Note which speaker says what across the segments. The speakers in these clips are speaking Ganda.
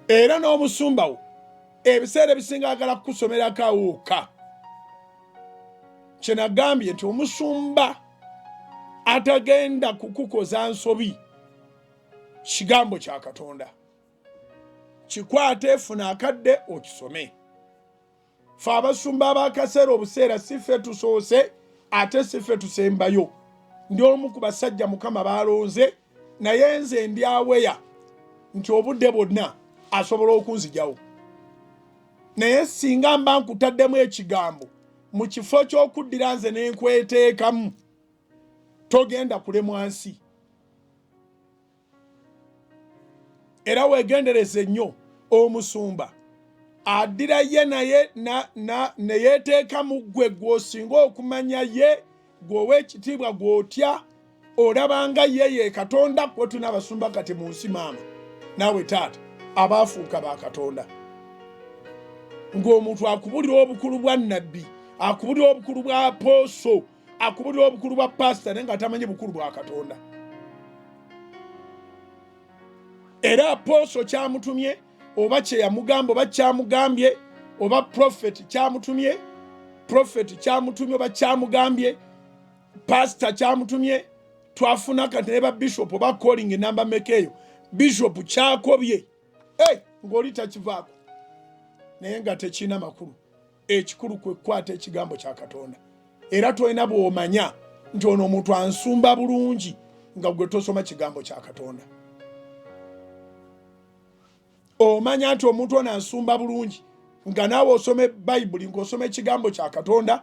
Speaker 1: era n'omusumba wo ebiseera ebisinga agala kukusomerako awuka. Kyenagambye nti omusumba atagenda kukukoza nsobi kigambo kya Katonda. Kikwate, funa akadde okisome. Fe abasumba abakaseera obuseera siffe tusoose ate siffe tusembayo. Ndi omu ku basajja Mukama balonze, naye nze ndi aweya nti obudde bwonna asobola okunzijawo. Naye singa mba nkutaddemu ekigambo mu kifo ky'okuddira nze ne nkweteekamu, togenda kulemwa nsi. Era weegendereze nnyo omusumba addira ye naye ne yeeteekamu ggwe gw'osinga okumanya ye, gw'owa ekitiibwa, gw'otya, olabanga ye Katonda. Kwe tuna abasumba kati mu nsi maama naawe taata abaafuuka ba Katonda. Ng'omuntu akubulira obukulu bwa nnabbi, akubulira obukulu bwa apooso, akubulira obukulu bwa pasita naye nga tamanyi bukulu bwa Katonda. Era apooso kyamutumye oba kye yamugamba oba kyamugambye, oba profeti kyamutumye, profeti kyamutumye oba kyamugambye, pasita kyamutumye, twafuna kati ne ba bishop oba calling enamba mekeyo, bishop kyakobye ng'oli takivaako naye nga tekina makulu. Ekikulu kwe kukwata ekigambo kya Katonda. Era tolina bw'omanya nti ono omuntu ansumba bulungi nga gwe tosoma kigambo kya Katonda. Omanya nti omuntu ono ansumba bulungi nga naawe osome Bayibuli, ng'osoma ekigambo kya Katonda,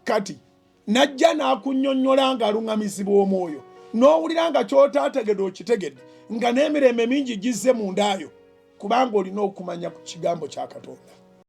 Speaker 1: kati najja n'akunnyonnyola nga aluŋŋamizibwa omwoyo, n'owulira nga ky'otaategedde okitegedde, nga n'emirembe mingi gizze mundaayo, kubanga olina okumanya ku kigambo kya Katonda.